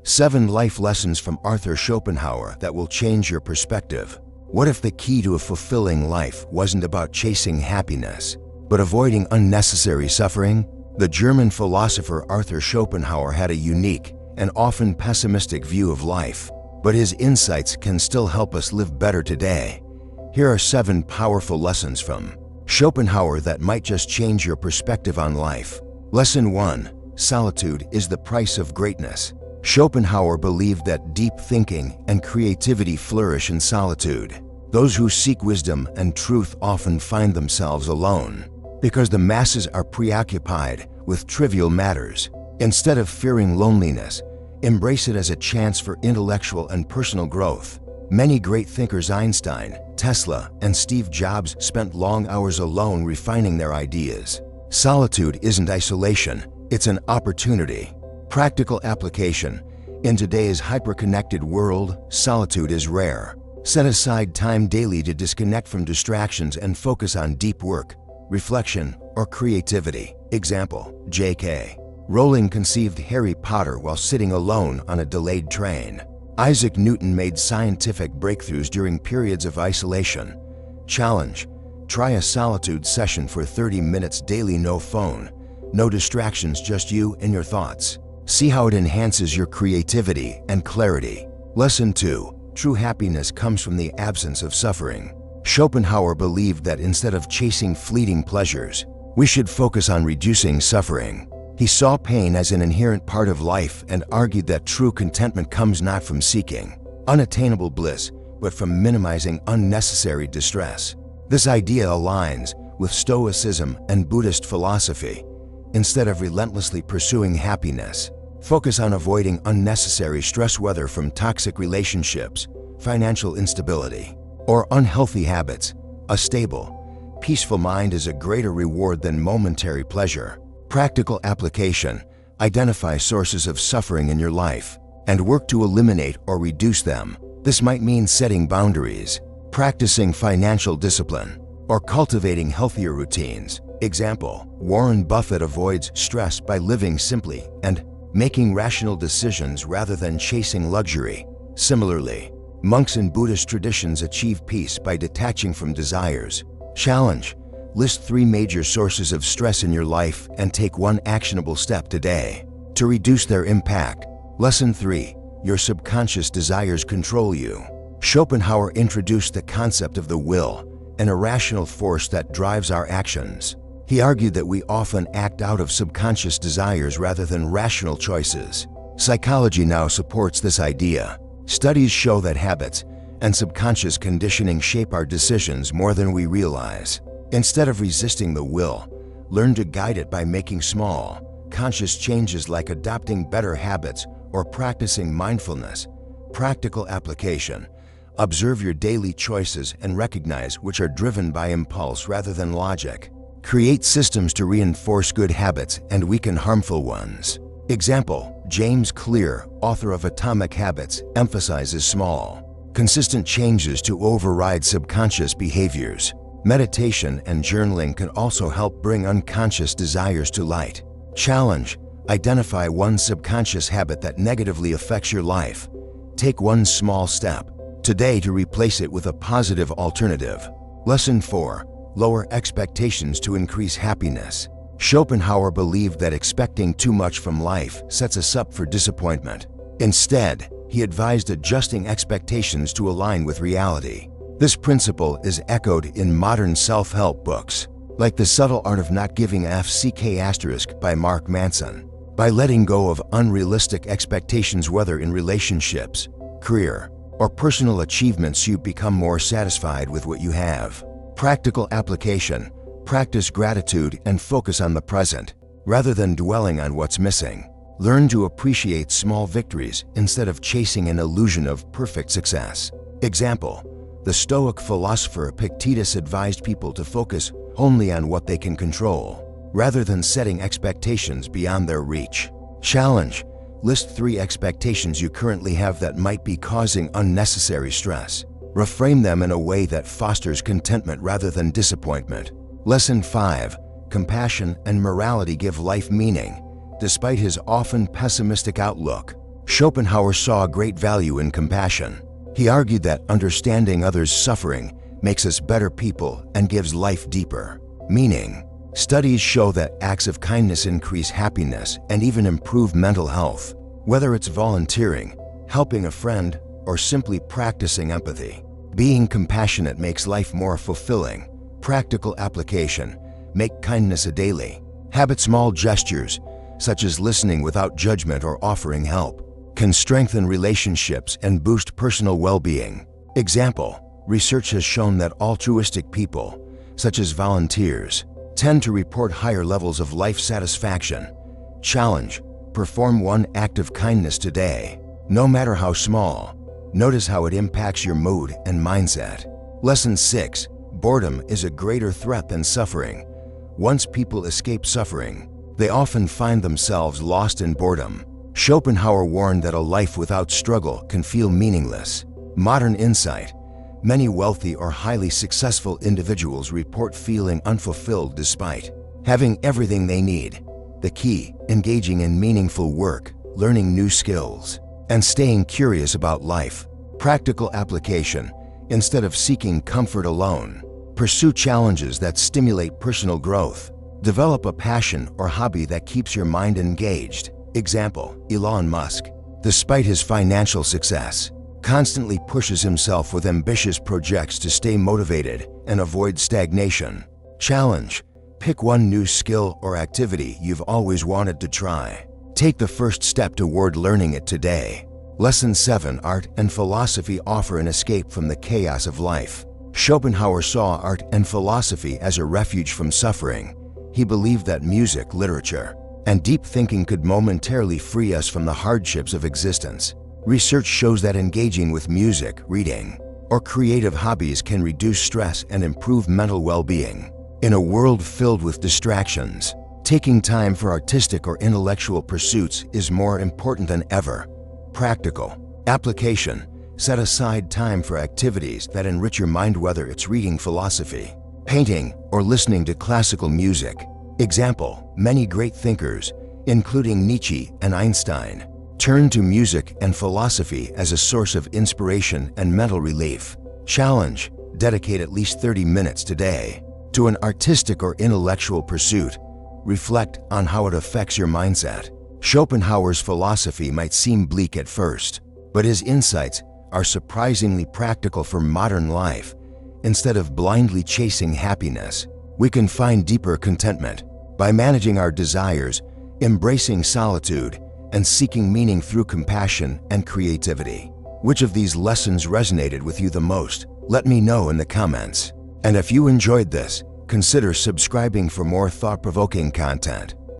7 life lessons from Arthur Schopenhauer that will change your perspective. What if the key to a fulfilling life wasn't about chasing happiness, but avoiding unnecessary suffering? The German philosopher Arthur Schopenhauer had a unique and often pessimistic view of life, but his insights can still help us live better today. Here are 7 powerful lessons from Schopenhauer that might just change your perspective on life. Lesson 1. Solitude is the price of greatness. Schopenhauer believed that deep thinking and creativity flourish in solitude. Those who seek wisdom and truth often find themselves alone, because the masses are preoccupied with trivial matters. Instead of fearing loneliness, embrace it as a chance for intellectual and personal growth. Many great thinkers, Einstein, Tesla, and Steve Jobs, spent long hours alone refining their ideas. Solitude isn't isolation, it's an opportunity. Practical application. In today's hyper-connected world, solitude is rare. Set aside time daily to disconnect from distractions and focus on deep work, reflection, or creativity. Example, J.K. Rowling conceived Harry Potter while sitting alone on a delayed train. Isaac Newton made scientific breakthroughs during periods of isolation. Challenge. Try a solitude session for 30 minutes daily, no phone, no distractions, just you and your thoughts. See how it enhances your creativity and clarity. Lesson 2. True happiness comes from the absence of suffering. Schopenhauer believed that instead of chasing fleeting pleasures, we should focus on reducing suffering. He saw pain as an inherent part of life and argued that true contentment comes not from seeking unattainable bliss, but from minimizing unnecessary distress. This idea aligns with Stoicism and Buddhist philosophy. Instead of relentlessly pursuing happiness, focus on avoiding unnecessary stress, whether from toxic relationships, financial instability, or unhealthy habits. A stable, peaceful mind is a greater reward than momentary pleasure. Practical application. Identify sources of suffering in your life and work to eliminate or reduce them. This might mean setting boundaries, practicing financial discipline, or cultivating healthier routines. Example, Warren Buffett avoids stress by living simply and making rational decisions rather than chasing luxury. Similarly, monks in Buddhist traditions achieve peace by detaching from desires. Challenge. List 3 major sources of stress in your life and take one actionable step today to reduce their impact. Lesson 3. Your subconscious desires control you. Schopenhauer introduced the concept of the will, an irrational force that drives our actions. He argued that we often act out of subconscious desires rather than rational choices. Psychology now supports this idea. Studies show that habits and subconscious conditioning shape our decisions more than we realize. Instead of resisting the will, learn to guide it by making small, conscious changes like adopting better habits or practicing mindfulness. Practical application. Observe your daily choices and recognize which are driven by impulse rather than logic. Create systems to reinforce good habits and weaken harmful ones. Example, James Clear, author of Atomic Habits, emphasizes small, consistent changes to override subconscious behaviors. Meditation and journaling can also help bring unconscious desires to light. Challenge. Identify one subconscious habit that negatively affects your life. Take one small step today to replace it with a positive alternative. Lesson 4. Lower expectations to increase happiness. Schopenhauer believed that expecting too much from life sets us up for disappointment. Instead, he advised adjusting expectations to align with reality. This principle is echoed in modern self-help books, like The Subtle Art of Not Giving a F*** by Mark Manson. By letting go of unrealistic expectations, whether in relationships, career, or personal achievements, you become more satisfied with what you have. Practical application. Practice gratitude and focus on the present, rather than dwelling on what's missing. Learn to appreciate small victories instead of chasing an illusion of perfect success. Example, the Stoic philosopher Epictetus advised people to focus only on what they can control, rather than setting expectations beyond their reach. Challenge. List 3 expectations you currently have that might be causing unnecessary stress. Reframe them in a way that fosters contentment rather than disappointment. Lesson 5. Compassion and morality give life meaning. Despite his often pessimistic outlook, Schopenhauer saw great value in compassion. He argued that understanding others' suffering makes us better people and gives life deeper meaning. Studies show that acts of kindness increase happiness and even improve mental health. Whether it's volunteering, helping a friend, or simply practicing empathy, being compassionate makes life more fulfilling. Practical application: make kindness a daily habit. Small gestures, such as listening without judgment or offering help, can strengthen relationships and boost personal well-being. Example: research has shown that altruistic people, such as volunteers, tend to report higher levels of life satisfaction. Challenge: perform one act of kindness today, no matter how small. Notice how it impacts your mood and mindset. Lesson 6. Boredom is a greater threat than suffering. Once people escape suffering, they often find themselves lost in boredom. Schopenhauer warned that a life without struggle can feel meaningless. Modern insight: many wealthy or highly successful individuals report feeling unfulfilled despite having everything they need. The key: engaging in meaningful work, learning new skills, and staying curious about life. Practical application: instead of seeking comfort alone, pursue challenges that stimulate personal growth. Develop a passion or hobby that keeps your mind engaged. Example: Elon Musk, despite his financial success, constantly pushes himself with ambitious projects to stay motivated and avoid stagnation. Challenge: pick one new skill or activity you've always wanted to try. Take the first step toward learning it today. Lesson 7. Art and philosophy offer an escape from the chaos of life. Schopenhauer saw art and philosophy as a refuge from suffering. He believed that music, literature, and deep thinking could momentarily free us from the hardships of existence. Research shows that engaging with music, reading, or creative hobbies can reduce stress and improve mental well-being. In a world filled with distractions, taking time for artistic or intellectual pursuits is more important than ever. Practical application: set aside time for activities that enrich your mind, whether it's reading philosophy, painting, or listening to classical music. Example: many great thinkers, including Nietzsche and Einstein, turn to music and philosophy as a source of inspiration and mental relief. Challenge: dedicate at least 30 minutes today to an artistic or intellectual pursuit. Reflect on how it affects your mindset. Schopenhauer's philosophy might seem bleak at first, but his insights are surprisingly practical for modern life. Instead of blindly chasing happiness, we can find deeper contentment by managing our desires, embracing solitude, and seeking meaning through compassion and creativity. Which of these lessons resonated with you the most? Let me know in the comments. And if you enjoyed this, consider subscribing for more thought-provoking content.